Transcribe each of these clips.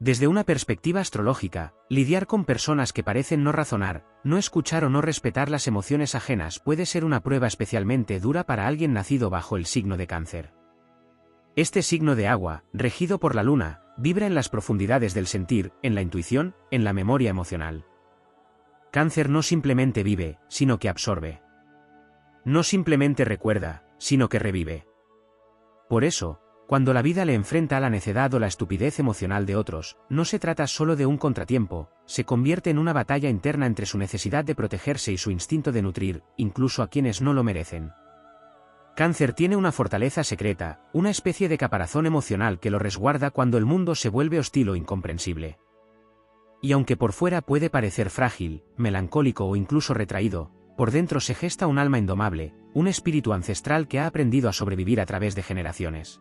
Desde una perspectiva astrológica, lidiar con personas que parecen no razonar, no escuchar o no respetar las emociones ajenas puede ser una prueba especialmente dura para alguien nacido bajo el signo de Cáncer. Este signo de agua, regido por la luna, vibra en las profundidades del sentir, en la intuición, en la memoria emocional. Cáncer no simplemente vive, sino que absorbe. No simplemente recuerda, sino que revive. Por eso, cuando la vida le enfrenta a la necedad o la estupidez emocional de otros, no se trata solo de un contratiempo, se convierte en una batalla interna entre su necesidad de protegerse y su instinto de nutrir, incluso a quienes no lo merecen. Cáncer tiene una fortaleza secreta, una especie de caparazón emocional que lo resguarda cuando el mundo se vuelve hostil o incomprensible. Y aunque por fuera puede parecer frágil, melancólico o incluso retraído, por dentro se gesta un alma indomable, un espíritu ancestral que ha aprendido a sobrevivir a través de generaciones.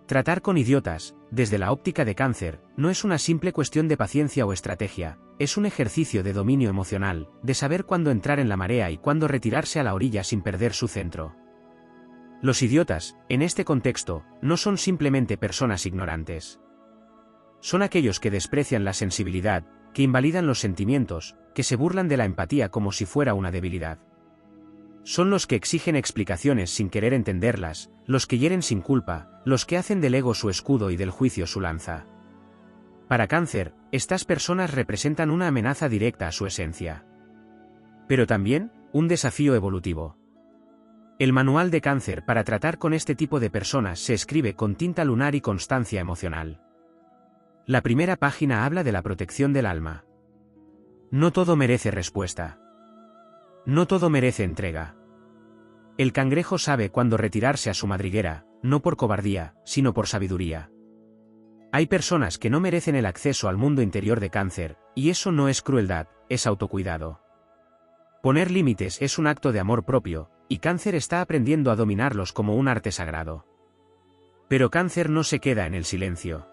Tratar con idiotas, desde la óptica de Cáncer, no es una simple cuestión de paciencia o estrategia, es un ejercicio de dominio emocional, de saber cuándo entrar en la marea y cuándo retirarse a la orilla sin perder su centro. Los idiotas, en este contexto, no son simplemente personas ignorantes. Son aquellos que desprecian la sensibilidad, que invalidan los sentimientos, que se burlan de la empatía como si fuera una debilidad. Son los que exigen explicaciones sin querer entenderlas, los que hieren sin culpa, los que hacen del ego su escudo y del juicio su lanza. Para Cáncer, estas personas representan una amenaza directa a su esencia. Pero también, un desafío evolutivo. El manual de Cáncer para tratar con este tipo de personas se escribe con tinta lunar y constancia emocional. La primera página habla de la protección del alma. No todo merece respuesta. No todo merece entrega. El cangrejo sabe cuándo retirarse a su madriguera, no por cobardía, sino por sabiduría. Hay personas que no merecen el acceso al mundo interior de Cáncer, y eso no es crueldad, es autocuidado. Poner límites es un acto de amor propio, y Cáncer está aprendiendo a dominarlos como un arte sagrado. Pero Cáncer no se queda en el silencio.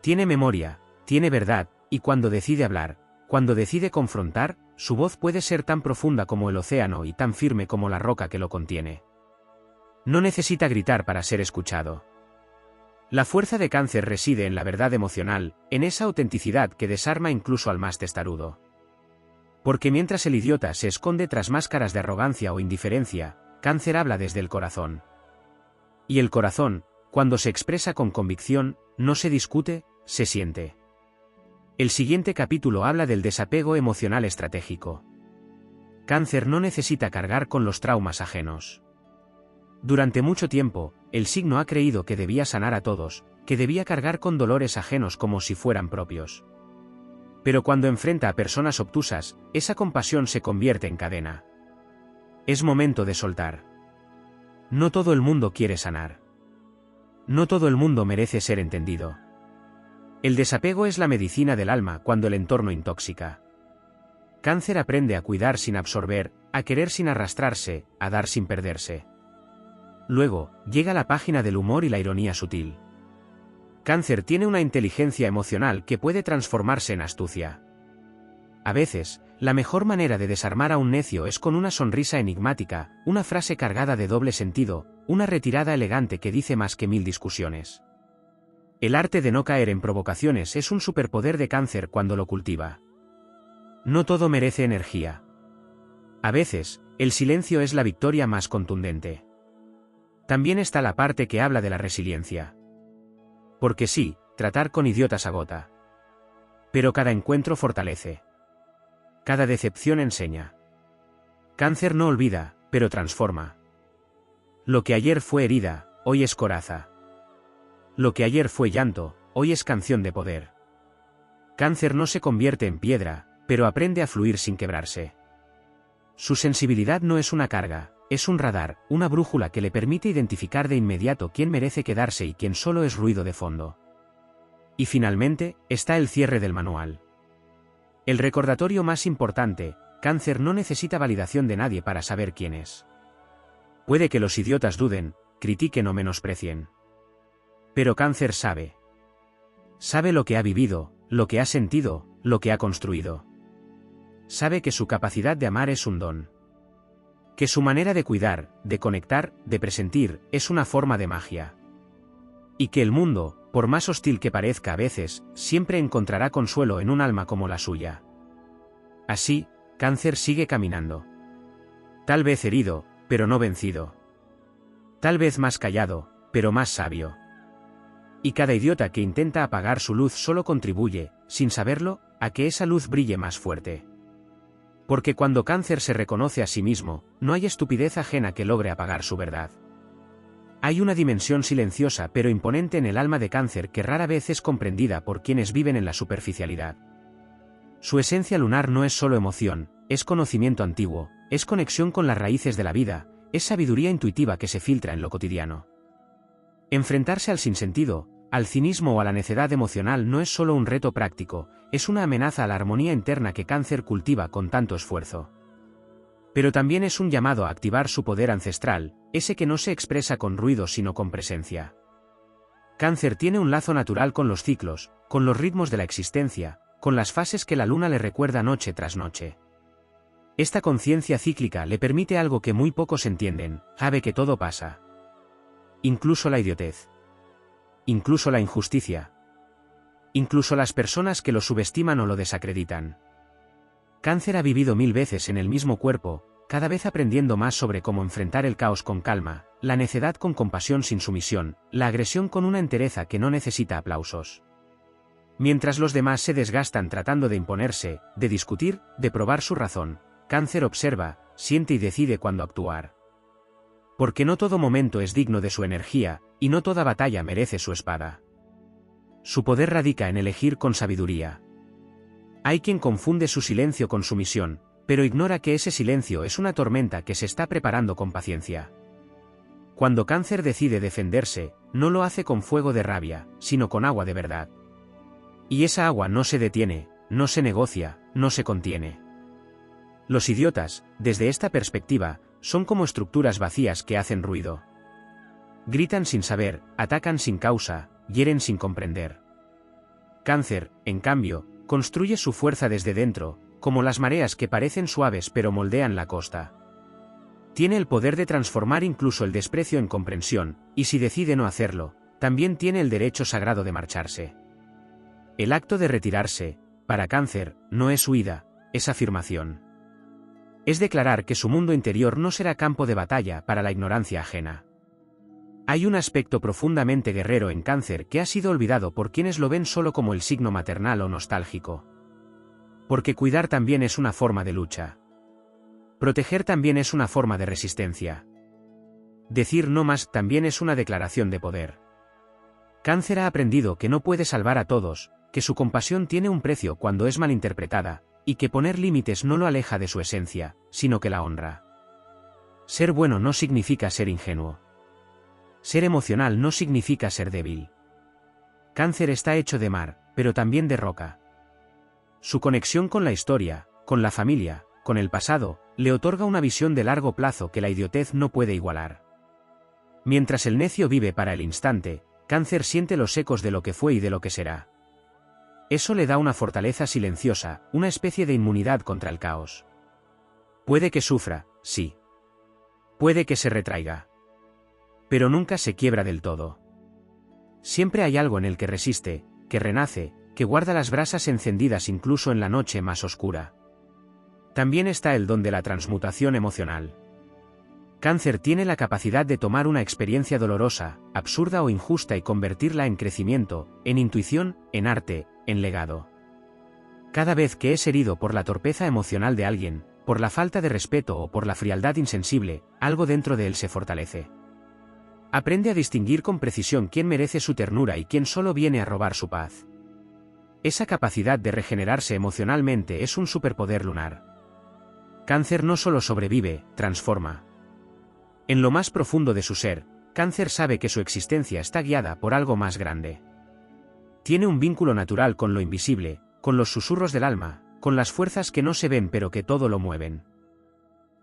Tiene memoria, tiene verdad, y cuando decide hablar, cuando decide confrontar, su voz puede ser tan profunda como el océano y tan firme como la roca que lo contiene. No necesita gritar para ser escuchado. La fuerza de Cáncer reside en la verdad emocional, en esa autenticidad que desarma incluso al más testarudo. Porque mientras el idiota se esconde tras máscaras de arrogancia o indiferencia, Cáncer habla desde el corazón. Y el corazón, cuando se expresa con convicción, no se discute, se siente. El siguiente capítulo habla del desapego emocional estratégico. Cáncer no necesita cargar con los traumas ajenos. Durante mucho tiempo, el signo ha creído que debía sanar a todos, que debía cargar con dolores ajenos como si fueran propios. Pero cuando enfrenta a personas obtusas, esa compasión se convierte en cadena. Es momento de soltar. No todo el mundo quiere sanar. No todo el mundo merece ser entendido. El desapego es la medicina del alma cuando el entorno intóxica. Cáncer aprende a cuidar sin absorber, a querer sin arrastrarse, a dar sin perderse. Luego, llega la página del humor y la ironía sutil. Cáncer tiene una inteligencia emocional que puede transformarse en astucia. A veces, la mejor manera de desarmar a un necio es con una sonrisa enigmática, una frase cargada de doble sentido, una retirada elegante que dice más que 1000 discusiones. El arte de no caer en provocaciones es un superpoder de Cáncer cuando lo cultiva. No todo merece energía. A veces, el silencio es la victoria más contundente. También está la parte que habla de la resiliencia. Porque sí, tratar con idiotas agota. Pero cada encuentro fortalece. Cada decepción enseña. Cáncer no olvida, pero transforma. Lo que ayer fue herida, hoy es coraza. Lo que ayer fue llanto, hoy es canción de poder. Cáncer no se convierte en piedra, pero aprende a fluir sin quebrarse. Su sensibilidad no es una carga, es un radar, una brújula que le permite identificar de inmediato quién merece quedarse y quién solo es ruido de fondo. Y finalmente, está el cierre del manual. El recordatorio más importante: Cáncer no necesita validación de nadie para saber quién es. Puede que los idiotas duden, critiquen o menosprecien. Pero Cáncer sabe. Sabe lo que ha vivido, lo que ha sentido, lo que ha construido. Sabe que su capacidad de amar es un don. Que su manera de cuidar, de conectar, de presentir, es una forma de magia. Y que el mundo, por más hostil que parezca a veces, siempre encontrará consuelo en un alma como la suya. Así, Cáncer sigue caminando. Tal vez herido, pero no vencido. Tal vez más callado, pero más sabio. Y cada idiota que intenta apagar su luz solo contribuye, sin saberlo, a que esa luz brille más fuerte. Porque cuando Cáncer se reconoce a sí mismo, no hay estupidez ajena que logre apagar su verdad. Hay una dimensión silenciosa pero imponente en el alma de Cáncer que rara vez es comprendida por quienes viven en la superficialidad. Su esencia lunar no es solo emoción, es conocimiento antiguo, es conexión con las raíces de la vida, es sabiduría intuitiva que se filtra en lo cotidiano. Enfrentarse al sinsentido, al cinismo o a la necedad emocional no es solo un reto práctico, es una amenaza a la armonía interna que Cáncer cultiva con tanto esfuerzo. Pero también es un llamado a activar su poder ancestral, ese que no se expresa con ruido sino con presencia. Cáncer tiene un lazo natural con los ciclos, con los ritmos de la existencia, con las fases que la luna le recuerda noche tras noche. Esta conciencia cíclica le permite algo que muy pocos entienden, sabe que todo pasa. Incluso la idiotez. Incluso la injusticia. Incluso las personas que lo subestiman o lo desacreditan. Cáncer ha vivido 1000 veces en el mismo cuerpo, cada vez aprendiendo más sobre cómo enfrentar el caos con calma, la necedad con compasión sin sumisión, la agresión con una entereza que no necesita aplausos. Mientras los demás se desgastan tratando de imponerse, de discutir, de probar su razón, Cáncer observa, siente y decide cuándo actuar. Porque no todo momento es digno de su energía, y no toda batalla merece su espada. Su poder radica en elegir con sabiduría. Hay quien confunde su silencio con sumisión, pero ignora que ese silencio es una tormenta que se está preparando con paciencia. Cuando Cáncer decide defenderse, no lo hace con fuego de rabia, sino con agua de verdad. Y esa agua no se detiene, no se negocia, no se contiene. Los idiotas, desde esta perspectiva, son como estructuras vacías que hacen ruido. Gritan sin saber, atacan sin causa, hieren sin comprender. Cáncer, en cambio, construye su fuerza desde dentro, como las mareas que parecen suaves pero moldean la costa. Tiene el poder de transformar incluso el desprecio en comprensión, y si decide no hacerlo, también tiene el derecho sagrado de marcharse. El acto de retirarse, para Cáncer, no es huida, es afirmación. Es declarar que su mundo interior no será campo de batalla para la ignorancia ajena. Hay un aspecto profundamente guerrero en Cáncer que ha sido olvidado por quienes lo ven solo como el signo maternal o nostálgico. Porque cuidar también es una forma de lucha. Proteger también es una forma de resistencia. Decir no más también es una declaración de poder. Cáncer ha aprendido que no puede salvar a todos, que su compasión tiene un precio cuando es malinterpretada, y que poner límites no lo aleja de su esencia, sino que la honra. Ser bueno no significa ser ingenuo. Ser emocional no significa ser débil. Cáncer está hecho de mar, pero también de roca. Su conexión con la historia, con la familia, con el pasado, le otorga una visión de largo plazo que la idiotez no puede igualar. Mientras el necio vive para el instante, Cáncer siente los ecos de lo que fue y de lo que será. Eso le da una fortaleza silenciosa, una especie de inmunidad contra el caos. Puede que sufra, sí. Puede que se retraiga. Pero nunca se quiebra del todo. Siempre hay algo en el que resiste, que renace, que guarda las brasas encendidas incluso en la noche más oscura. También está el don de la transmutación emocional. Cáncer tiene la capacidad de tomar una experiencia dolorosa, absurda o injusta y convertirla en crecimiento, en intuición, en arte, en legado. Cada vez que es herido por la torpeza emocional de alguien, por la falta de respeto o por la frialdad insensible, algo dentro de él se fortalece. Aprende a distinguir con precisión quién merece su ternura y quién solo viene a robar su paz. Esa capacidad de regenerarse emocionalmente es un superpoder lunar. Cáncer no solo sobrevive, transforma. En lo más profundo de su ser, Cáncer sabe que su existencia está guiada por algo más grande. Tiene un vínculo natural con lo invisible, con los susurros del alma, con las fuerzas que no se ven pero que todo lo mueven.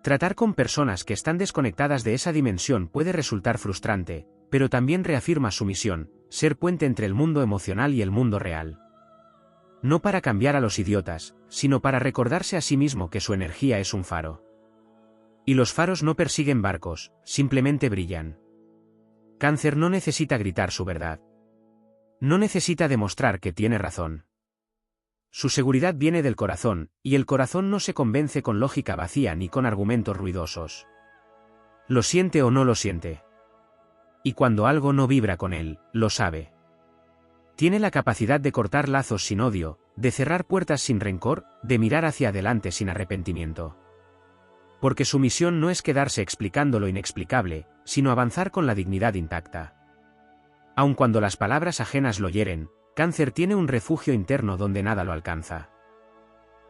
Tratar con personas que están desconectadas de esa dimensión puede resultar frustrante, pero también reafirma su misión, ser puente entre el mundo emocional y el mundo real. No para cambiar a los idiotas, sino para recordarse a sí mismo que su energía es un faro. Y los faros no persiguen barcos, simplemente brillan. Cáncer no necesita gritar su verdad. No necesita demostrar que tiene razón. Su seguridad viene del corazón, y el corazón no se convence con lógica vacía ni con argumentos ruidosos. Lo siente o no lo siente. Y cuando algo no vibra con él, lo sabe. Tiene la capacidad de cortar lazos sin odio, de cerrar puertas sin rencor, de mirar hacia adelante sin arrepentimiento. Porque su misión no es quedarse explicando lo inexplicable, sino avanzar con la dignidad intacta. Aun cuando las palabras ajenas lo hieren, Cáncer tiene un refugio interno donde nada lo alcanza.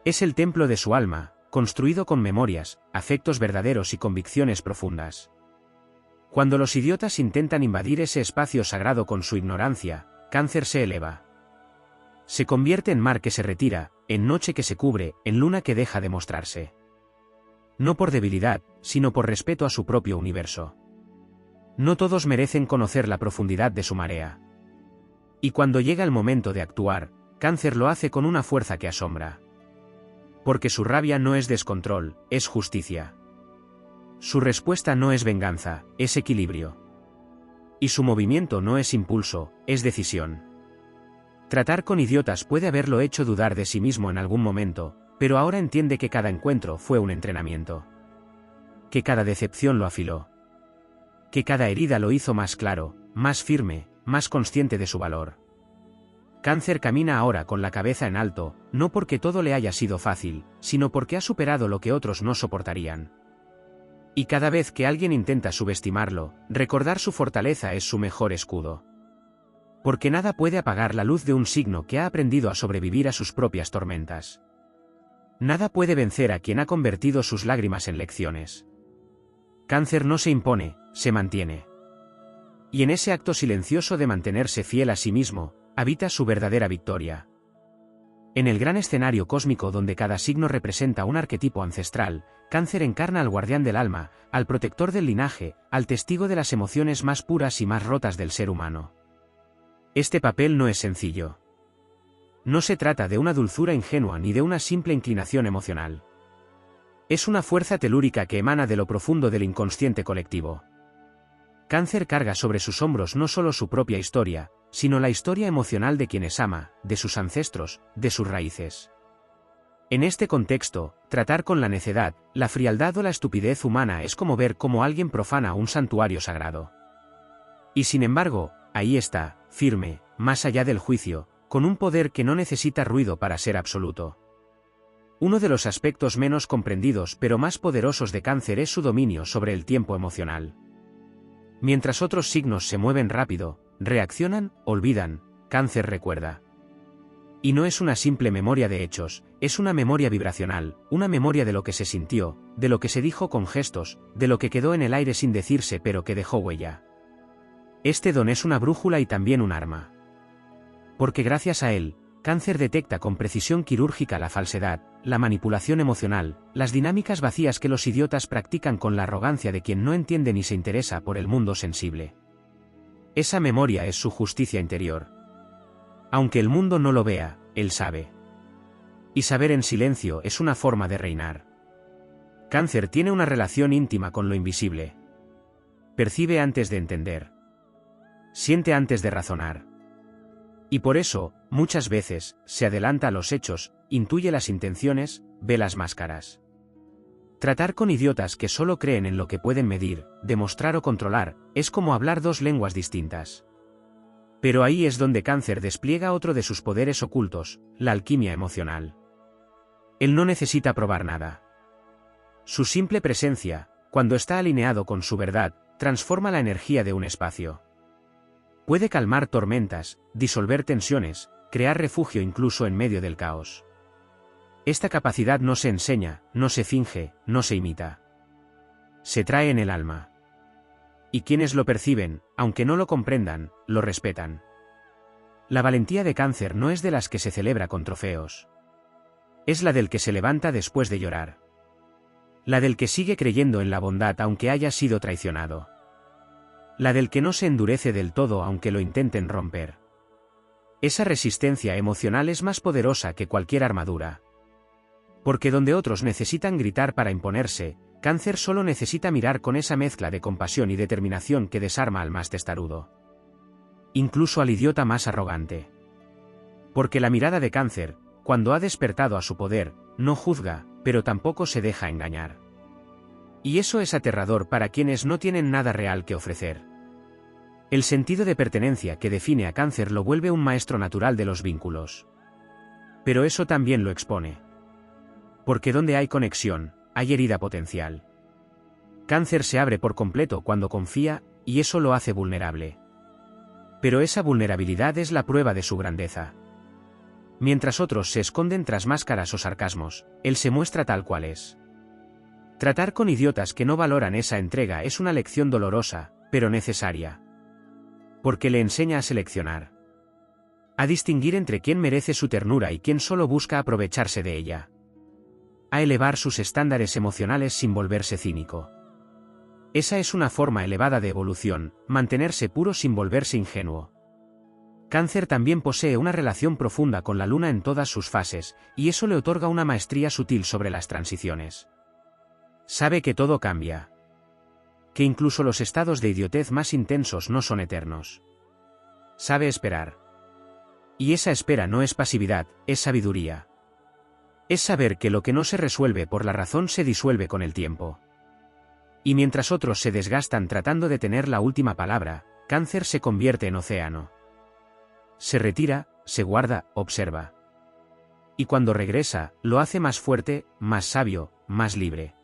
Es el templo de su alma, construido con memorias, afectos verdaderos y convicciones profundas. Cuando los idiotas intentan invadir ese espacio sagrado con su ignorancia, Cáncer se eleva. Se convierte en mar que se retira, en noche que se cubre, en luna que deja de mostrarse. No por debilidad, sino por respeto a su propio universo. No todos merecen conocer la profundidad de su marea. Y cuando llega el momento de actuar, Cáncer lo hace con una fuerza que asombra. Porque su rabia no es descontrol, es justicia. Su respuesta no es venganza, es equilibrio. Y su movimiento no es impulso, es decisión. Tratar con idiotas puede haberlo hecho dudar de sí mismo en algún momento, pero ahora entiende que cada encuentro fue un entrenamiento. Que cada decepción lo afiló. Que cada herida lo hizo más claro, más firme, más consciente de su valor. Cáncer camina ahora con la cabeza en alto, no porque todo le haya sido fácil, sino porque ha superado lo que otros no soportarían. Y cada vez que alguien intenta subestimarlo, recordar su fortaleza es su mejor escudo. Porque nada puede apagar la luz de un signo que ha aprendido a sobrevivir a sus propias tormentas. Nada puede vencer a quien ha convertido sus lágrimas en lecciones. Cáncer no se impone, se mantiene. Y en ese acto silencioso de mantenerse fiel a sí mismo, habita su verdadera victoria. En el gran escenario cósmico donde cada signo representa un arquetipo ancestral, Cáncer encarna al guardián del alma, al protector del linaje, al testigo de las emociones más puras y más rotas del ser humano. Este papel no es sencillo. No se trata de una dulzura ingenua ni de una simple inclinación emocional. Es una fuerza telúrica que emana de lo profundo del inconsciente colectivo. Cáncer carga sobre sus hombros no solo su propia historia, sino la historia emocional de quienes ama, de sus ancestros, de sus raíces. En este contexto, tratar con la necedad, la frialdad o la estupidez humana es como ver cómo alguien profana un santuario sagrado. Y sin embargo, ahí está, firme, más allá del juicio, con un poder que no necesita ruido para ser absoluto. Uno de los aspectos menos comprendidos pero más poderosos de Cáncer es su dominio sobre el tiempo emocional. Mientras otros signos se mueven rápido, reaccionan, olvidan, Cáncer recuerda. Y no es una simple memoria de hechos, es una memoria vibracional, una memoria de lo que se sintió, de lo que se dijo con gestos, de lo que quedó en el aire sin decirse pero que dejó huella. Este don es una brújula y también un arma. Porque gracias a él, Cáncer detecta con precisión quirúrgica la falsedad, la manipulación emocional, las dinámicas vacías que los idiotas practican con la arrogancia de quien no entiende ni se interesa por el mundo sensible. Esa memoria es su justicia interior. Aunque el mundo no lo vea, él sabe. Y saber en silencio es una forma de reinar. Cáncer tiene una relación íntima con lo invisible. Percibe antes de entender. Siente antes de razonar. Y por eso, muchas veces, se adelanta a los hechos, intuye las intenciones, ve las máscaras. Tratar con idiotas que solo creen en lo que pueden medir, demostrar o controlar, es como hablar dos lenguas distintas. Pero ahí es donde Cáncer despliega otro de sus poderes ocultos, la alquimia emocional. Él no necesita probar nada. Su simple presencia, cuando está alineado con su verdad, transforma la energía de un espacio. Puede calmar tormentas, disolver tensiones, crear refugio incluso en medio del caos. Esta capacidad no se enseña, no se finge, no se imita. Se trae en el alma. Y quienes lo perciben, aunque no lo comprendan, lo respetan. La valentía de Cáncer no es de las que se celebra con trofeos. Es la del que se levanta después de llorar. La del que sigue creyendo en la bondad aunque haya sido traicionado. La del que no se endurece del todo aunque lo intenten romper. Esa resistencia emocional es más poderosa que cualquier armadura. Porque donde otros necesitan gritar para imponerse, Cáncer solo necesita mirar con esa mezcla de compasión y determinación que desarma al más testarudo. Incluso al idiota más arrogante. Porque la mirada de Cáncer, cuando ha despertado a su poder, no juzga, pero tampoco se deja engañar. Y eso es aterrador para quienes no tienen nada real que ofrecer. El sentido de pertenencia que define a Cáncer lo vuelve un maestro natural de los vínculos. Pero eso también lo expone. Porque donde hay conexión, hay herida potencial. Cáncer se abre por completo cuando confía, y eso lo hace vulnerable. Pero esa vulnerabilidad es la prueba de su grandeza. Mientras otros se esconden tras máscaras o sarcasmos, él se muestra tal cual es. Tratar con idiotas que no valoran esa entrega es una lección dolorosa, pero necesaria. Porque le enseña a seleccionar. A distinguir entre quién merece su ternura y quién solo busca aprovecharse de ella. A elevar sus estándares emocionales sin volverse cínico. Esa es una forma elevada de evolución, mantenerse puro sin volverse ingenuo. Cáncer también posee una relación profunda con la luna en todas sus fases, y eso le otorga una maestría sutil sobre las transiciones. Sabe que todo cambia. Que incluso los estados de idiotez más intensos no son eternos. Sabe esperar. Y esa espera no es pasividad, es sabiduría. Es saber que lo que no se resuelve por la razón se disuelve con el tiempo. Y mientras otros se desgastan tratando de tener la última palabra, Cáncer se convierte en océano. Se retira, se guarda, observa. Y cuando regresa, lo hace más fuerte, más sabio, más libre.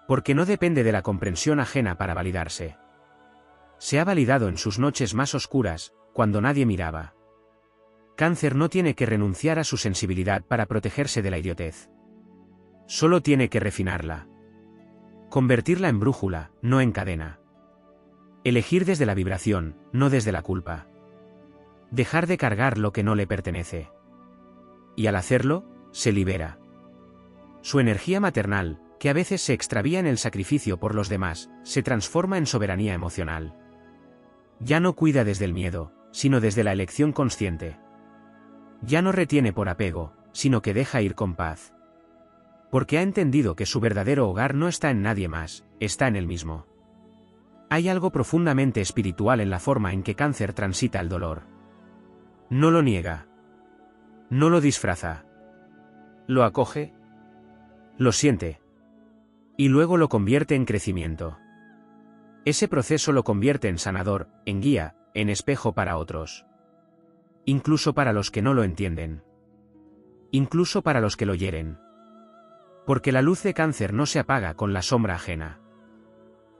Porque no depende de la comprensión ajena para validarse. Se ha validado en sus noches más oscuras, cuando nadie miraba. Cáncer no tiene que renunciar a su sensibilidad para protegerse de la idiotez. Solo tiene que refinarla. Convertirla en brújula, no en cadena. Elegir desde la vibración, no desde la culpa. Dejar de cargar lo que no le pertenece. Y al hacerlo, se libera. Su energía maternal, que a veces se extravía en el sacrificio por los demás, se transforma en soberanía emocional. Ya no cuida desde el miedo, sino desde la elección consciente. Ya no retiene por apego, sino que deja ir con paz. Porque ha entendido que su verdadero hogar no está en nadie más, está en él mismo. Hay algo profundamente espiritual en la forma en que Cáncer transita el dolor. No lo niega. No lo disfraza. Lo acoge. Lo siente. Y luego lo convierte en crecimiento. Ese proceso lo convierte en sanador, en guía, en espejo para otros. Incluso para los que no lo entienden. Incluso para los que lo hieren. Porque la luz de Cáncer no se apaga con la sombra ajena.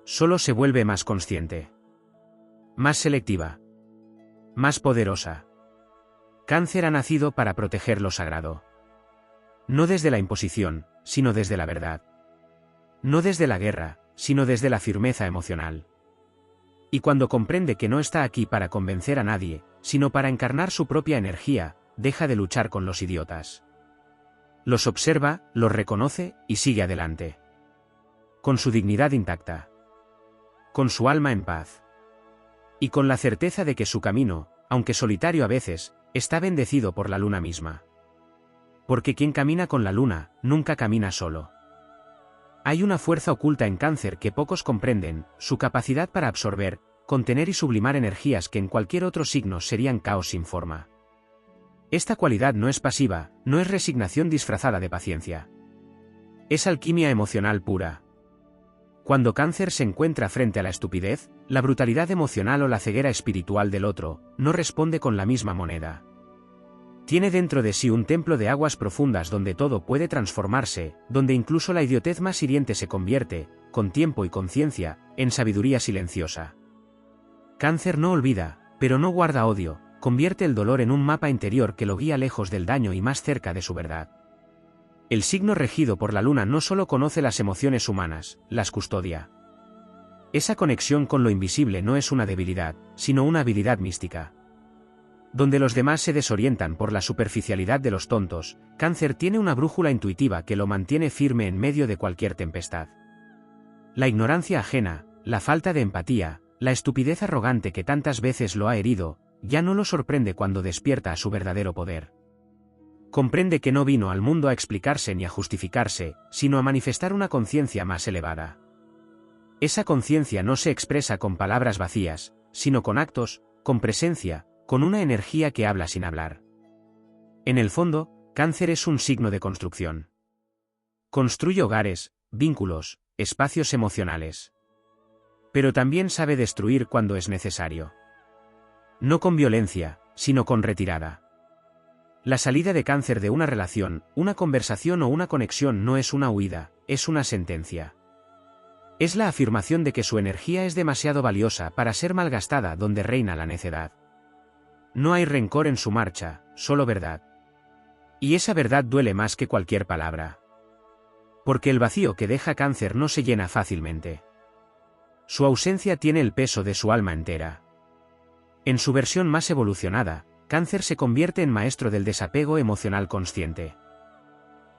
Solo se vuelve más consciente. Más selectiva. Más poderosa. Cáncer ha nacido para proteger lo sagrado. No desde la imposición, sino desde la verdad. No desde la guerra, sino desde la firmeza emocional. Y cuando comprende que no está aquí para convencer a nadie, sino para encarnar su propia energía, deja de luchar con los idiotas. Los observa, los reconoce y sigue adelante. Con su dignidad intacta. Con su alma en paz. Y con la certeza de que su camino, aunque solitario a veces, está bendecido por la luna misma. Porque quien camina con la luna, nunca camina solo. Hay una fuerza oculta en Cáncer que pocos comprenden, su capacidad para absorber, contener y sublimar energías que en cualquier otro signo serían caos sin forma. Esta cualidad no es pasiva, no es resignación disfrazada de paciencia. Es alquimia emocional pura. Cuando Cáncer se encuentra frente a la estupidez, la brutalidad emocional o la ceguera espiritual del otro, no responde con la misma moneda. Tiene dentro de sí un templo de aguas profundas donde todo puede transformarse, donde incluso la idiotez más hiriente se convierte, con tiempo y conciencia, en sabiduría silenciosa. Cáncer no olvida, pero no guarda odio, convierte el dolor en un mapa interior que lo guía lejos del daño y más cerca de su verdad. El signo regido por la luna no solo conoce las emociones humanas, las custodia. Esa conexión con lo invisible no es una debilidad, sino una habilidad mística. Donde los demás se desorientan por la superficialidad de los tontos, Cáncer tiene una brújula intuitiva que lo mantiene firme en medio de cualquier tempestad. La ignorancia ajena, la falta de empatía, la estupidez arrogante que tantas veces lo ha herido, ya no lo sorprende cuando despierta a su verdadero poder. Comprende que no vino al mundo a explicarse ni a justificarse, sino a manifestar una conciencia más elevada. Esa conciencia no se expresa con palabras vacías, sino con actos, con presencia, con una energía que habla sin hablar. En el fondo, Cáncer es un signo de construcción. Construye hogares, vínculos, espacios emocionales. Pero también sabe destruir cuando es necesario. No con violencia, sino con retirada. La salida de Cáncer de una relación, una conversación o una conexión no es una huida, es una sentencia. Es la afirmación de que su energía es demasiado valiosa para ser malgastada donde reina la necedad. No hay rencor en su marcha, solo verdad. Y esa verdad duele más que cualquier palabra. Porque el vacío que deja Cáncer no se llena fácilmente. Su ausencia tiene el peso de su alma entera. En su versión más evolucionada, Cáncer se convierte en maestro del desapego emocional consciente.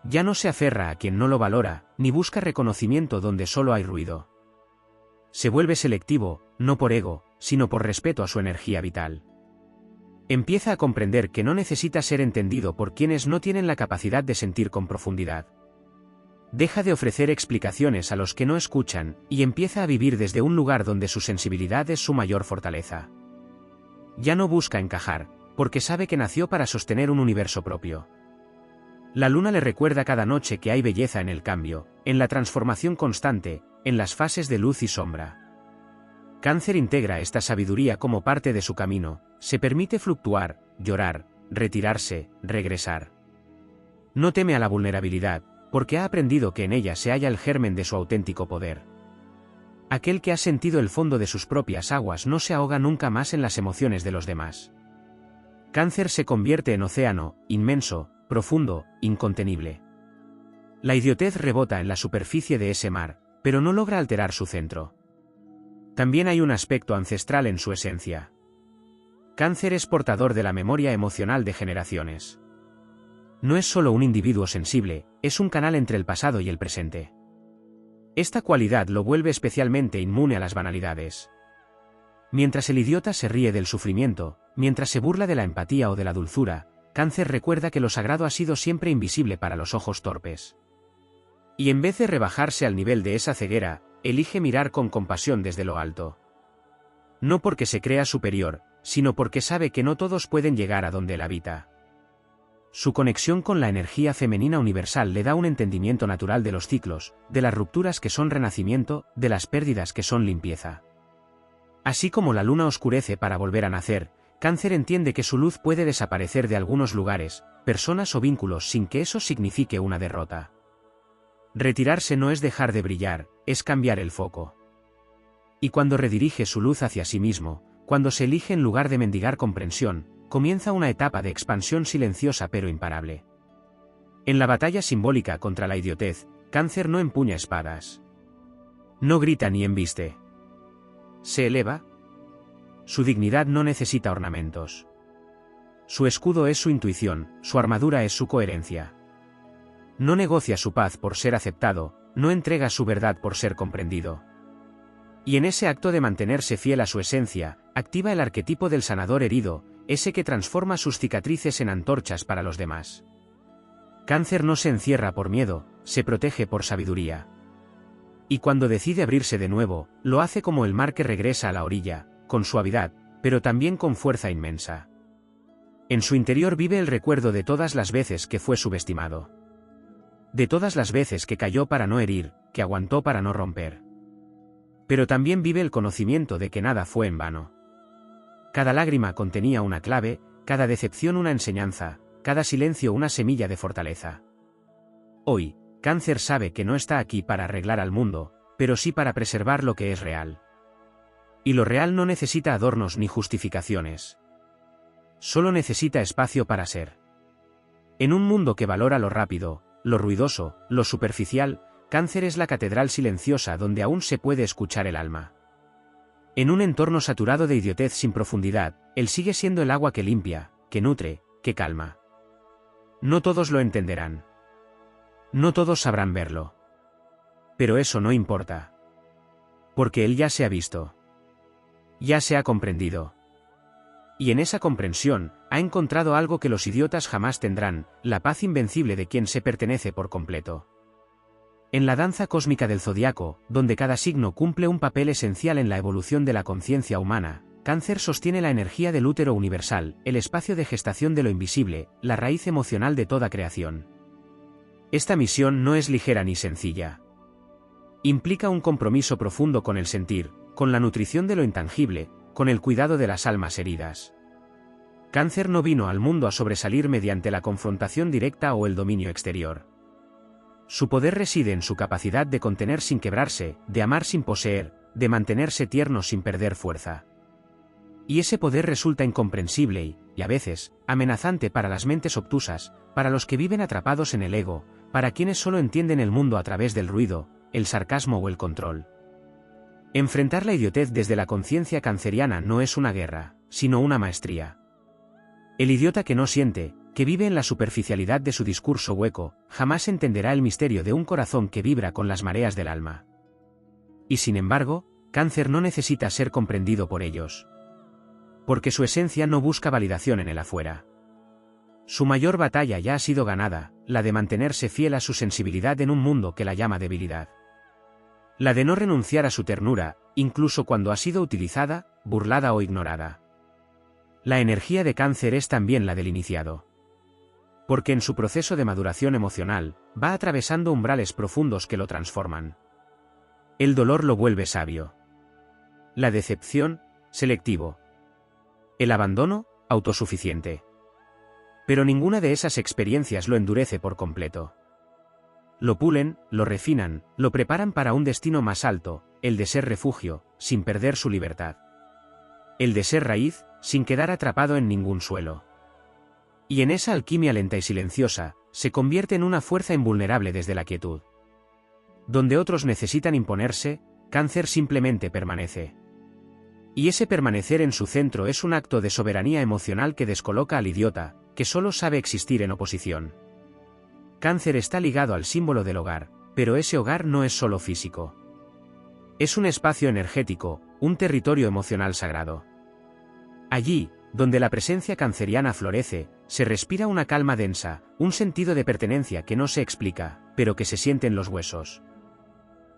Ya no se aferra a quien no lo valora, ni busca reconocimiento donde solo hay ruido. Se vuelve selectivo, no por ego, sino por respeto a su energía vital. Empieza a comprender que no necesita ser entendido por quienes no tienen la capacidad de sentir con profundidad. Deja de ofrecer explicaciones a los que no escuchan, y empieza a vivir desde un lugar donde su sensibilidad es su mayor fortaleza. Ya no busca encajar, porque sabe que nació para sostener un universo propio. La luna le recuerda cada noche que hay belleza en el cambio, en la transformación constante, en las fases de luz y sombra. Cáncer integra esta sabiduría como parte de su camino, se permite fluctuar, llorar, retirarse, regresar. No teme a la vulnerabilidad, porque ha aprendido que en ella se halla el germen de su auténtico poder. Aquel que ha sentido el fondo de sus propias aguas no se ahoga nunca más en las emociones de los demás. Cáncer se convierte en océano, inmenso, profundo, incontenible. La idiotez rebota en la superficie de ese mar, pero no logra alterar su centro. También hay un aspecto ancestral en su esencia. Cáncer es portador de la memoria emocional de generaciones. No es solo un individuo sensible, es un canal entre el pasado y el presente. Esta cualidad lo vuelve especialmente inmune a las banalidades. Mientras el idiota se ríe del sufrimiento, mientras se burla de la empatía o de la dulzura, Cáncer recuerda que lo sagrado ha sido siempre invisible para los ojos torpes. Y en vez de rebajarse al nivel de esa ceguera, elige mirar con compasión desde lo alto. No porque se crea superior, sino porque sabe que no todos pueden llegar a donde él habita. Su conexión con la energía femenina universal le da un entendimiento natural de los ciclos, de las rupturas que son renacimiento, de las pérdidas que son limpieza. Así como la luna oscurece para volver a nacer, Cáncer entiende que su luz puede desaparecer de algunos lugares, personas o vínculos sin que eso signifique una derrota. Retirarse no es dejar de brillar, es cambiar el foco. Y cuando redirige su luz hacia sí mismo, cuando se elige en lugar de mendigar comprensión, comienza una etapa de expansión silenciosa pero imparable. En la batalla simbólica contra la idiotez, Cáncer no empuña espadas. No grita ni embiste. Se eleva. Su dignidad no necesita ornamentos. Su escudo es su intuición, su armadura es su coherencia. No negocia su paz por ser aceptado, no entrega su verdad por ser comprendido. Y en ese acto de mantenerse fiel a su esencia, activa el arquetipo del sanador herido, ese que transforma sus cicatrices en antorchas para los demás. Cáncer no se encierra por miedo, se protege por sabiduría. Y cuando decide abrirse de nuevo, lo hace como el mar que regresa a la orilla, con suavidad, pero también con fuerza inmensa. En su interior vive el recuerdo de todas las veces que fue subestimado. De todas las veces que cayó para no herir, que aguantó para no romper. Pero también vive el conocimiento de que nada fue en vano. Cada lágrima contenía una clave, cada decepción una enseñanza, cada silencio una semilla de fortaleza. Hoy, Cáncer sabe que no está aquí para arreglar al mundo, pero sí para preservar lo que es real. Y lo real no necesita adornos ni justificaciones. Solo necesita espacio para ser. En un mundo que valora lo rápido, lo ruidoso, lo superficial, Cáncer es la catedral silenciosa donde aún se puede escuchar el alma. En un entorno saturado de idiotez sin profundidad, él sigue siendo el agua que limpia, que nutre, que calma. No todos lo entenderán. No todos sabrán verlo. Pero eso no importa. Porque él ya se ha visto. Ya se ha comprendido. Y en esa comprensión, ha encontrado algo que los idiotas jamás tendrán, la paz invencible de quien se pertenece por completo. En la danza cósmica del zodiaco, donde cada signo cumple un papel esencial en la evolución de la conciencia humana, Cáncer sostiene la energía del útero universal, el espacio de gestación de lo invisible, la raíz emocional de toda creación. Esta misión no es ligera ni sencilla. Implica un compromiso profundo con el sentir, con la nutrición de lo intangible, con el cuidado de las almas heridas. Cáncer no vino al mundo a sobresalir mediante la confrontación directa o el dominio exterior. Su poder reside en su capacidad de contener sin quebrarse, de amar sin poseer, de mantenerse tierno sin perder fuerza. Y ese poder resulta incomprensible y, a veces, amenazante para las mentes obtusas, para los que viven atrapados en el ego, para quienes solo entienden el mundo a través del ruido, el sarcasmo o el control. Enfrentar la idiotez desde la conciencia canceriana no es una guerra, sino una maestría. El idiota que no siente, que vive en la superficialidad de su discurso hueco, jamás entenderá el misterio de un corazón que vibra con las mareas del alma. Y sin embargo, Cáncer no necesita ser comprendido por ellos. Porque su esencia no busca validación en el afuera. Su mayor batalla ya ha sido ganada, la de mantenerse fiel a su sensibilidad en un mundo que la llama debilidad. La de no renunciar a su ternura, incluso cuando ha sido utilizada, burlada o ignorada. La energía de Cáncer es también la del iniciado. Porque en su proceso de maduración emocional, va atravesando umbrales profundos que lo transforman. El dolor lo vuelve sabio. La decepción, selectivo. El abandono, autosuficiente. Pero ninguna de esas experiencias lo endurece por completo. Lo pulen, lo refinan, lo preparan para un destino más alto, el de ser refugio, sin perder su libertad. El de ser raíz, sin quedar atrapado en ningún suelo. Y en esa alquimia lenta y silenciosa, se convierte en una fuerza invulnerable desde la quietud. Donde otros necesitan imponerse, Cáncer simplemente permanece. Y ese permanecer en su centro es un acto de soberanía emocional que descoloca al idiota, que solo sabe existir en oposición. Cáncer está ligado al símbolo del hogar, pero ese hogar no es solo físico. Es un espacio energético, un territorio emocional sagrado. Allí, donde la presencia canceriana florece, se respira una calma densa, un sentido de pertenencia que no se explica, pero que se siente en los huesos.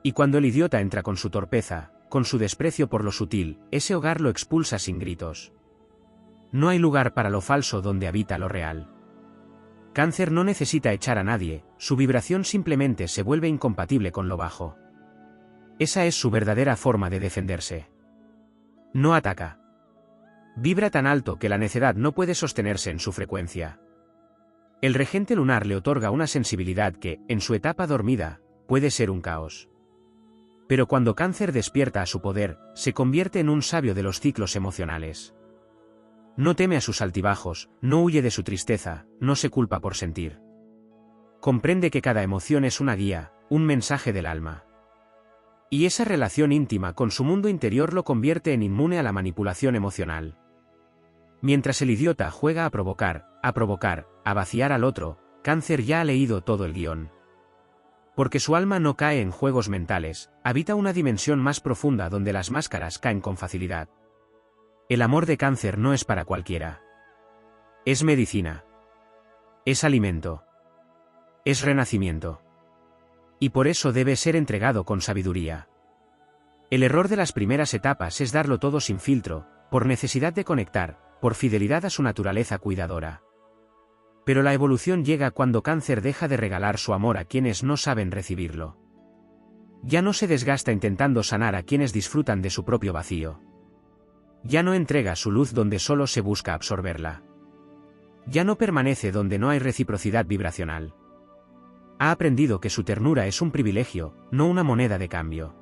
Y cuando el idiota entra con su torpeza, con su desprecio por lo sutil, ese hogar lo expulsa sin gritos. No hay lugar para lo falso donde habita lo real. Cáncer no necesita echar a nadie, su vibración simplemente se vuelve incompatible con lo bajo. Esa es su verdadera forma de defenderse. No ataca. Vibra tan alto que la necedad no puede sostenerse en su frecuencia. El regente lunar le otorga una sensibilidad que, en su etapa dormida, puede ser un caos. Pero cuando Cáncer despierta a su poder, se convierte en un sabio de los ciclos emocionales. No teme a sus altibajos, no huye de su tristeza, no se culpa por sentir. Comprende que cada emoción es una guía, un mensaje del alma. Y esa relación íntima con su mundo interior lo convierte en inmune a la manipulación emocional. Mientras el idiota juega a provocar, a vaciar al otro, Cáncer ya ha leído todo el guión. Porque su alma no cae en juegos mentales, habita una dimensión más profunda donde las máscaras caen con facilidad. El amor de Cáncer no es para cualquiera. Es medicina. Es alimento. Es renacimiento. Y por eso debe ser entregado con sabiduría. El error de las primeras etapas es darlo todo sin filtro, por necesidad de conectar, por fidelidad a su naturaleza cuidadora. Pero la evolución llega cuando Cáncer deja de regalar su amor a quienes no saben recibirlo. Ya no se desgasta intentando sanar a quienes disfrutan de su propio vacío. Ya no entrega su luz donde solo se busca absorberla. Ya no permanece donde no hay reciprocidad vibracional. Ha aprendido que su ternura es un privilegio, no una moneda de cambio.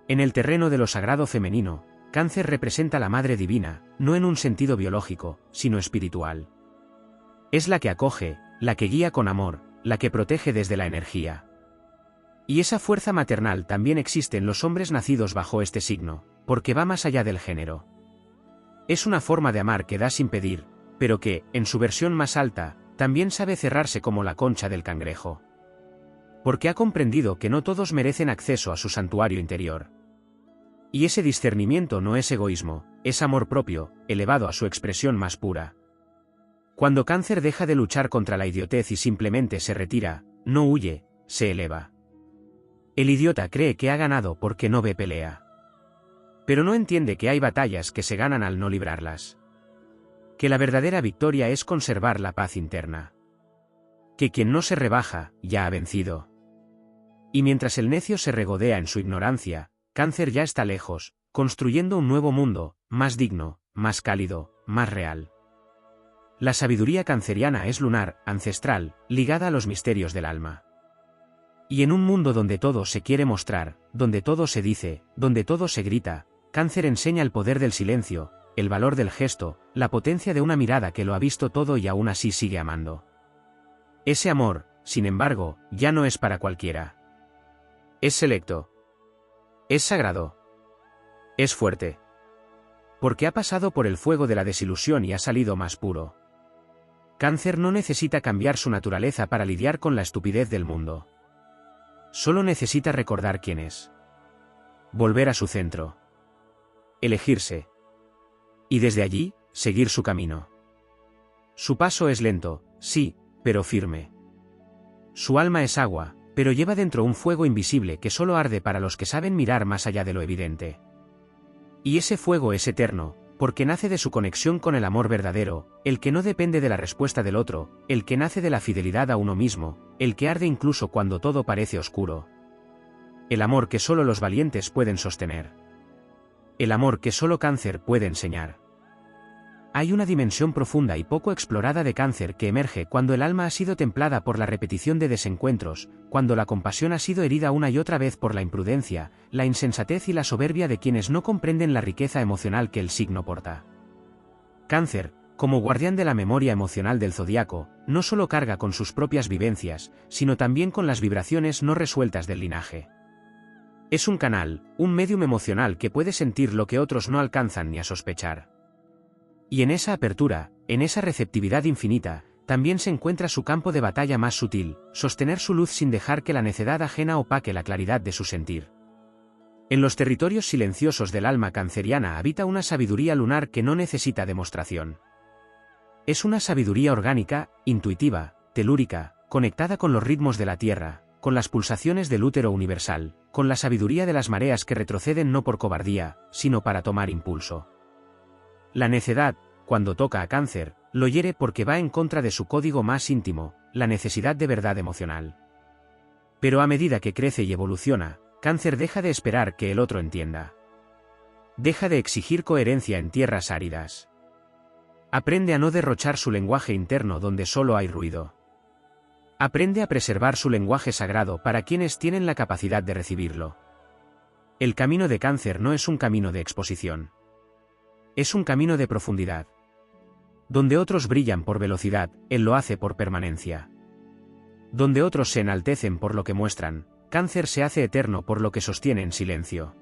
En el terreno de lo sagrado femenino, Cáncer representa la Madre Divina, no en un sentido biológico, sino espiritual. Es la que acoge, la que guía con amor, la que protege desde la energía. Y esa fuerza maternal también existe en los hombres nacidos bajo este signo, porque va más allá del género. Es una forma de amar que da sin pedir, pero que, en su versión más alta, también sabe cerrarse como la concha del cangrejo. Porque ha comprendido que no todos merecen acceso a su santuario interior. Y ese discernimiento no es egoísmo, es amor propio, elevado a su expresión más pura. Cuando Cáncer deja de luchar contra la idiotez y simplemente se retira, no huye, se eleva. El idiota cree que ha ganado porque no ve pelea. Pero no entiende que hay batallas que se ganan al no librarlas. Que la verdadera victoria es conservar la paz interna. Que quien no se rebaja, ya ha vencido. Y mientras el necio se regodea en su ignorancia, Cáncer ya está lejos, construyendo un nuevo mundo, más digno, más cálido, más real. La sabiduría canceriana es lunar, ancestral, ligada a los misterios del alma. Y en un mundo donde todo se quiere mostrar, donde todo se dice, donde todo se grita, Cáncer enseña el poder del silencio, el valor del gesto, la potencia de una mirada que lo ha visto todo y aún así sigue amando. Ese amor, sin embargo, ya no es para cualquiera. Es selecto. Es sagrado. Es fuerte. Porque ha pasado por el fuego de la desilusión y ha salido más puro. Cáncer no necesita cambiar su naturaleza para lidiar con la estupidez del mundo. Solo necesita recordar quién es. Volver a su centro. Elegirse. Y desde allí, seguir su camino. Su paso es lento, sí, pero firme. Su alma es agua, pero lleva dentro un fuego invisible que solo arde para los que saben mirar más allá de lo evidente. Y ese fuego es eterno, porque nace de su conexión con el amor verdadero, el que no depende de la respuesta del otro, el que nace de la fidelidad a uno mismo, el que arde incluso cuando todo parece oscuro. El amor que solo los valientes pueden sostener. El amor que solo Cáncer puede enseñar. Hay una dimensión profunda y poco explorada de Cáncer que emerge cuando el alma ha sido templada por la repetición de desencuentros, cuando la compasión ha sido herida una y otra vez por la imprudencia, la insensatez y la soberbia de quienes no comprenden la riqueza emocional que el signo porta. Cáncer, como guardián de la memoria emocional del zodiaco, no solo carga con sus propias vivencias, sino también con las vibraciones no resueltas del linaje. Es un canal, un medium emocional que puede sentir lo que otros no alcanzan ni a sospechar. Y en esa apertura, en esa receptividad infinita, también se encuentra su campo de batalla más sutil, sostener su luz sin dejar que la necedad ajena opaque la claridad de su sentir. En los territorios silenciosos del alma canceriana habita una sabiduría lunar que no necesita demostración. Es una sabiduría orgánica, intuitiva, telúrica, conectada con los ritmos de la tierra, con las pulsaciones del útero universal, con la sabiduría de las mareas que retroceden no por cobardía, sino para tomar impulso. La necedad, cuando toca a Cáncer, lo hiere porque va en contra de su código más íntimo, la necesidad de verdad emocional. Pero a medida que crece y evoluciona, Cáncer deja de esperar que el otro entienda. Deja de exigir coherencia en tierras áridas. Aprende a no derrochar su lenguaje interno donde solo hay ruido. Aprende a preservar su lenguaje sagrado para quienes tienen la capacidad de recibirlo. El camino de Cáncer no es un camino de exposición. Es un camino de profundidad. Donde otros brillan por velocidad, él lo hace por permanencia. Donde otros se enaltecen por lo que muestran, Cáncer se hace eterno por lo que sostiene en silencio.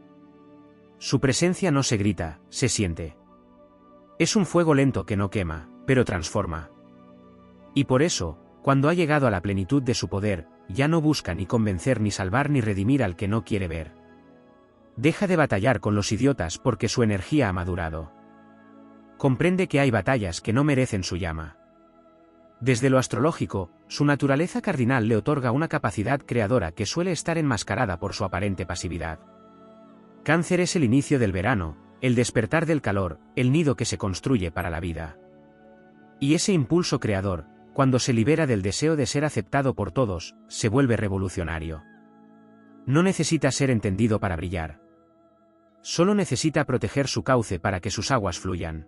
Su presencia no se grita, se siente. Es un fuego lento que no quema, pero transforma. Y por eso, cuando ha llegado a la plenitud de su poder, ya no busca ni convencer ni salvar ni redimir al que no quiere ver. Deja de batallar con los idiotas porque su energía ha madurado. Comprende que hay batallas que no merecen su llama. Desde lo astrológico, su naturaleza cardinal le otorga una capacidad creadora que suele estar enmascarada por su aparente pasividad. Cáncer es el inicio del verano, el despertar del calor, el nido que se construye para la vida. Y ese impulso creador, cuando se libera del deseo de ser aceptado por todos, se vuelve revolucionario. No necesita ser entendido para brillar. Solo necesita proteger su cauce para que sus aguas fluyan.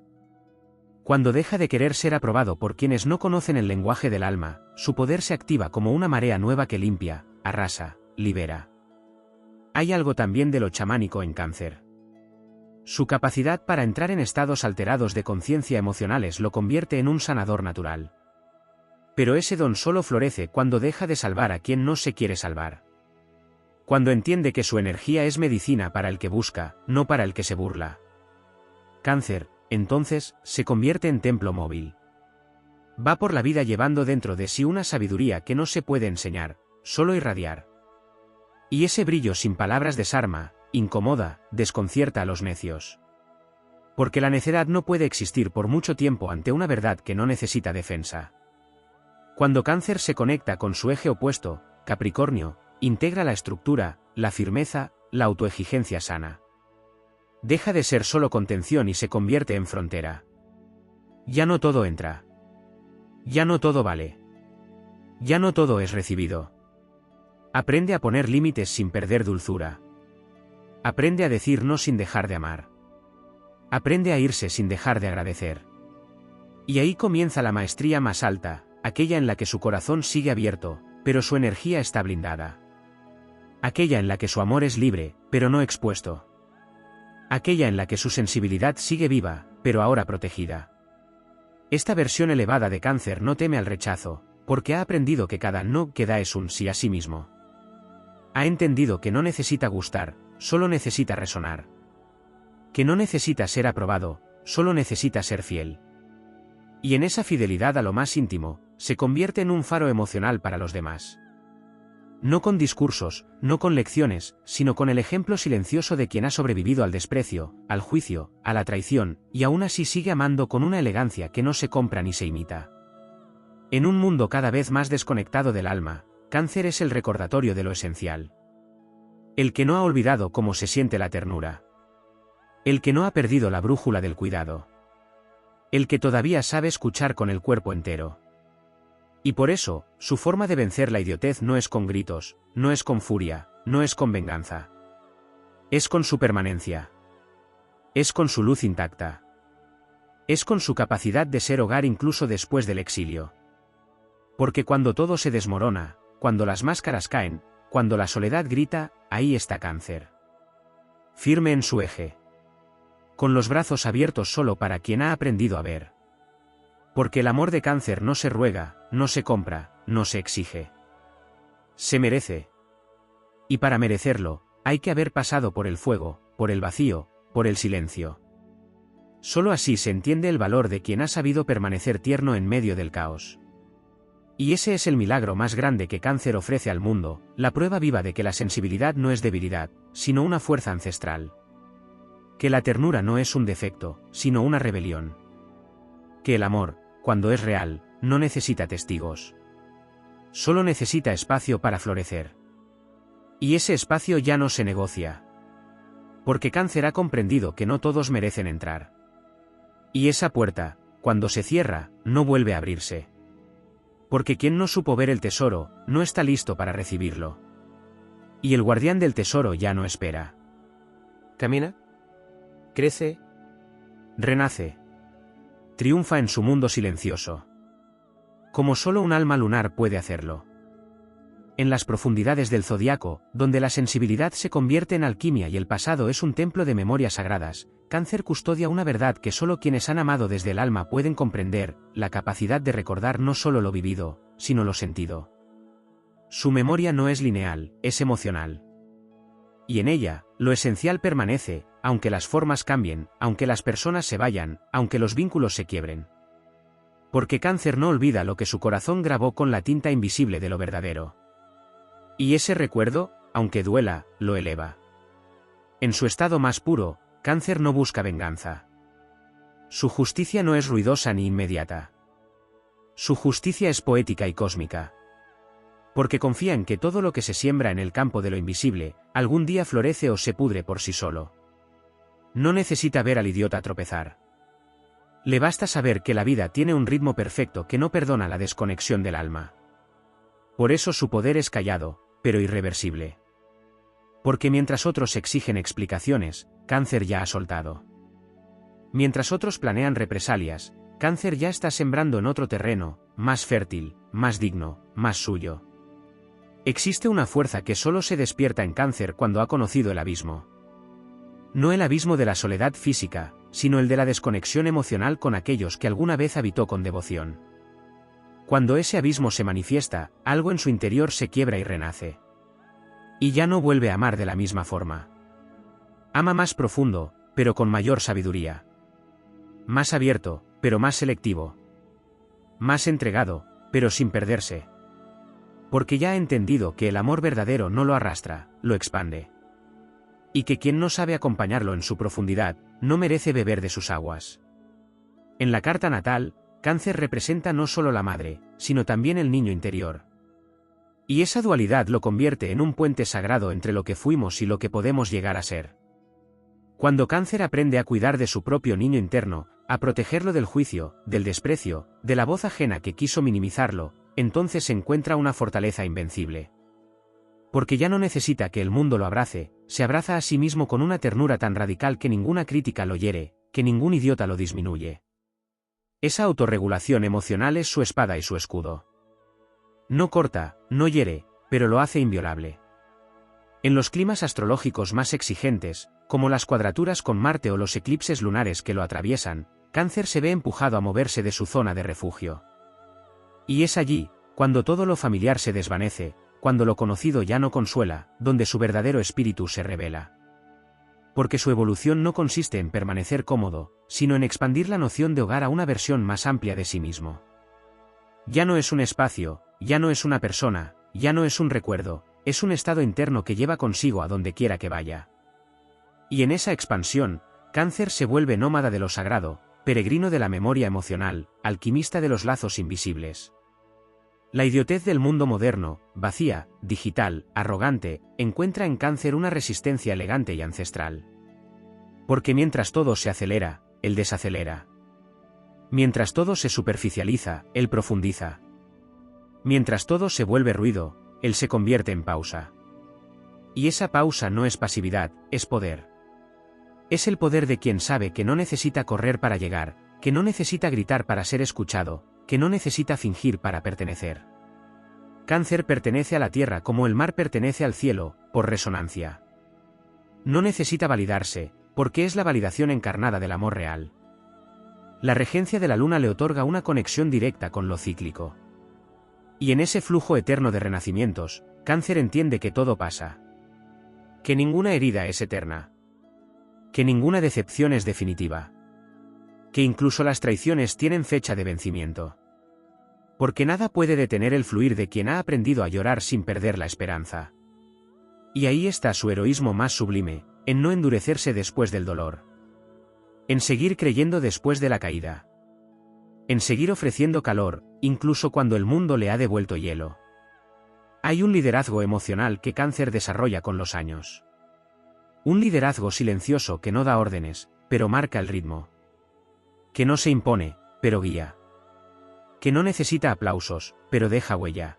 Cuando deja de querer ser aprobado por quienes no conocen el lenguaje del alma, su poder se activa como una marea nueva que limpia, arrasa, libera. Hay algo también de lo chamánico en Cáncer. Su capacidad para entrar en estados alterados de conciencia emocionales lo convierte en un sanador natural. Pero ese don solo florece cuando deja de salvar a quien no se quiere salvar. Cuando entiende que su energía es medicina para el que busca, no para el que se burla. Cáncer, entonces, se convierte en templo móvil. Va por la vida llevando dentro de sí una sabiduría que no se puede enseñar, solo irradiar. Y ese brillo sin palabras desarma, incomoda, desconcierta a los necios. Porque la necedad no puede existir por mucho tiempo ante una verdad que no necesita defensa. Cuando Cáncer se conecta con su eje opuesto, Capricornio, integra la estructura, la firmeza, la autoexigencia sana. Deja de ser solo contención y se convierte en frontera. Ya no todo entra. Ya no todo vale. Ya no todo es recibido. Aprende a poner límites sin perder dulzura. Aprende a decir no sin dejar de amar. Aprende a irse sin dejar de agradecer. Y ahí comienza la maestría más alta, aquella en la que su corazón sigue abierto, pero su energía está blindada. Aquella en la que su amor es libre, pero no expuesto. Aquella en la que su sensibilidad sigue viva, pero ahora protegida. Esta versión elevada de Cáncer no teme al rechazo, porque ha aprendido que cada no que da es un sí a sí mismo. Ha entendido que no necesita gustar, solo necesita resonar. Que no necesita ser aprobado, solo necesita ser fiel. Y en esa fidelidad a lo más íntimo, se convierte en un faro emocional para los demás. No con discursos, no con lecciones, sino con el ejemplo silencioso de quien ha sobrevivido al desprecio, al juicio, a la traición, y aún así sigue amando con una elegancia que no se compra ni se imita. En un mundo cada vez más desconectado del alma, Cáncer es el recordatorio de lo esencial. El que no ha olvidado cómo se siente la ternura. El que no ha perdido la brújula del cuidado. El que todavía sabe escuchar con el cuerpo entero. Y por eso, su forma de vencer la idiotez no es con gritos, no es con furia, no es con venganza. Es con su permanencia. Es con su luz intacta. Es con su capacidad de ser hogar incluso después del exilio. Porque cuando todo se desmorona, cuando las máscaras caen, cuando la soledad grita, ahí está Cáncer. Firme en su eje. Con los brazos abiertos solo para quien ha aprendido a ver. Porque el amor de Cáncer no se ruega, no se compra, no se exige. Se merece. Y para merecerlo, hay que haber pasado por el fuego, por el vacío, por el silencio. Solo así se entiende el valor de quien ha sabido permanecer tierno en medio del caos. Y ese es el milagro más grande que Cáncer ofrece al mundo, la prueba viva de que la sensibilidad no es debilidad, sino una fuerza ancestral. Que la ternura no es un defecto, sino una rebelión. Que el amor, cuando es real, no necesita testigos. Solo necesita espacio para florecer. Y ese espacio ya no se negocia. Porque Cáncer ha comprendido que no todos merecen entrar. Y esa puerta, cuando se cierra, no vuelve a abrirse. Porque quien no supo ver el tesoro, no está listo para recibirlo. Y el guardián del tesoro ya no espera. Camina, crece, renace. Triunfa en su mundo silencioso. Como solo un alma lunar puede hacerlo. En las profundidades del zodiaco, donde la sensibilidad se convierte en alquimia y el pasado es un templo de memorias sagradas, Cáncer custodia una verdad que solo quienes han amado desde el alma pueden comprender, la capacidad de recordar no solo lo vivido, sino lo sentido. Su memoria no es lineal, es emocional. Y en ella, lo esencial permanece, aunque las formas cambien, aunque las personas se vayan, aunque los vínculos se quiebren. Porque Cáncer no olvida lo que su corazón grabó con la tinta invisible de lo verdadero. Y ese recuerdo, aunque duela, lo eleva. En su estado más puro, Cáncer no busca venganza. Su justicia no es ruidosa ni inmediata. Su justicia es poética y cósmica. Porque confía en que todo lo que se siembra en el campo de lo invisible, algún día florece o se pudre por sí solo. No necesita ver al idiota tropezar. Le basta saber que la vida tiene un ritmo perfecto que no perdona la desconexión del alma. Por eso su poder es callado, pero irreversible. Porque mientras otros exigen explicaciones, Cáncer ya ha soltado. Mientras otros planean represalias, Cáncer ya está sembrando en otro terreno, más fértil, más digno, más suyo. Existe una fuerza que solo se despierta en Cáncer cuando ha conocido el abismo. No el abismo de la soledad física, sino el de la desconexión emocional con aquellos que alguna vez habitó con devoción. Cuando ese abismo se manifiesta, algo en su interior se quiebra y renace. Y ya no vuelve a amar de la misma forma. Ama más profundo, pero con mayor sabiduría. Más abierto, pero más selectivo. Más entregado, pero sin perderse. Porque ya ha entendido que el amor verdadero no lo arrastra, lo expande. Y que quien no sabe acompañarlo en su profundidad, no merece beber de sus aguas. En la carta natal, Cáncer representa no solo la madre, sino también el niño interior. Y esa dualidad lo convierte en un puente sagrado entre lo que fuimos y lo que podemos llegar a ser. Cuando Cáncer aprende a cuidar de su propio niño interno, a protegerlo del juicio, del desprecio, de la voz ajena que quiso minimizarlo, entonces encuentra una fortaleza invencible. Porque ya no necesita que el mundo lo abrace, se abraza a sí mismo con una ternura tan radical que ninguna crítica lo hiere, que ningún idiota lo disminuye. Esa autorregulación emocional es su espada y su escudo. No corta, no hiere, pero lo hace inviolable. En los climas astrológicos más exigentes, como las cuadraturas con Marte o los eclipses lunares que lo atraviesan, Cáncer se ve empujado a moverse de su zona de refugio. Y es allí, cuando todo lo familiar se desvanece, cuando lo conocido ya no consuela, donde su verdadero espíritu se revela. Porque su evolución no consiste en permanecer cómodo, sino en expandir la noción de hogar a una versión más amplia de sí mismo. Ya no es un espacio, ya no es una persona, ya no es un recuerdo, es un estado interno que lleva consigo a donde quiera que vaya. Y en esa expansión, Cáncer se vuelve nómada de lo sagrado, peregrino de la memoria emocional, alquimista de los lazos invisibles. La idiotez del mundo moderno, vacía, digital, arrogante, encuentra en Cáncer una resistencia elegante y ancestral. Porque mientras todo se acelera, él desacelera. Mientras todo se superficializa, él profundiza. Mientras todo se vuelve ruido, él se convierte en pausa. Y esa pausa no es pasividad, es poder. Es el poder de quien sabe que no necesita correr para llegar, que no necesita gritar para ser escuchado, que no necesita fingir para pertenecer. Cáncer pertenece a la tierra como el mar pertenece al cielo, por resonancia. No necesita validarse, porque es la validación encarnada del amor real. La regencia de la luna le otorga una conexión directa con lo cíclico. Y en ese flujo eterno de renacimientos, Cáncer entiende que todo pasa. Que ninguna herida es eterna. Que ninguna decepción es definitiva. Que incluso las traiciones tienen fecha de vencimiento. Porque nada puede detener el fluir de quien ha aprendido a llorar sin perder la esperanza. Y ahí está su heroísmo más sublime, en no endurecerse después del dolor. En seguir creyendo después de la caída. En seguir ofreciendo calor, incluso cuando el mundo le ha devuelto hielo. Hay un liderazgo emocional que Cáncer desarrolla con los años. Un liderazgo silencioso que no da órdenes, pero marca el ritmo. Que no se impone, pero guía. Que no necesita aplausos, pero deja huella.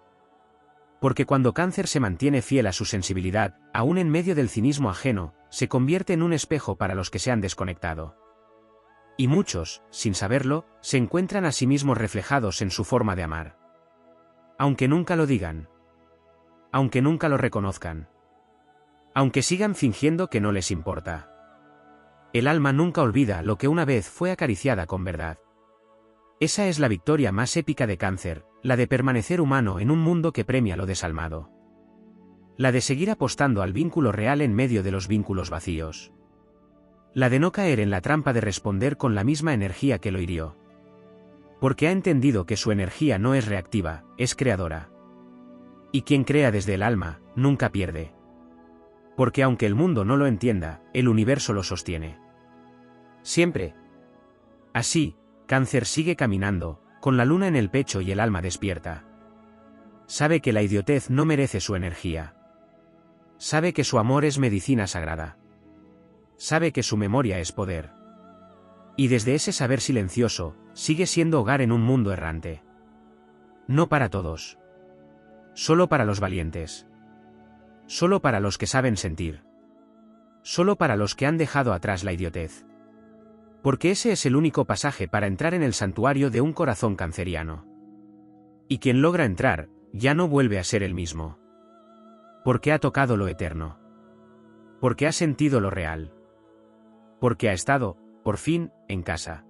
Porque cuando Cáncer se mantiene fiel a su sensibilidad, aún en medio del cinismo ajeno, se convierte en un espejo para los que se han desconectado. Y muchos, sin saberlo, se encuentran a sí mismos reflejados en su forma de amar. Aunque nunca lo digan. Aunque nunca lo reconozcan. Aunque sigan fingiendo que no les importa. El alma nunca olvida lo que una vez fue acariciada con verdad. Esa es la victoria más épica de Cáncer, la de permanecer humano en un mundo que premia lo desalmado. La de seguir apostando al vínculo real en medio de los vínculos vacíos. La de no caer en la trampa de responder con la misma energía que lo hirió. Porque ha entendido que su energía no es reactiva, es creadora. Y quien crea desde el alma, nunca pierde. Porque aunque el mundo no lo entienda, el universo lo sostiene. Siempre. Así, Cáncer sigue caminando, con la luna en el pecho y el alma despierta. Sabe que la idiotez no merece su energía. Sabe que su amor es medicina sagrada. Sabe que su memoria es poder. Y desde ese saber silencioso, sigue siendo hogar en un mundo errante. No para todos. Solo para los valientes. Solo para los que saben sentir. Solo para los que han dejado atrás la idiotez. Porque ese es el único pasaje para entrar en el santuario de un corazón canceriano. Y quien logra entrar, ya no vuelve a ser el mismo. Porque ha tocado lo eterno. Porque ha sentido lo real. Porque ha estado, por fin, en casa.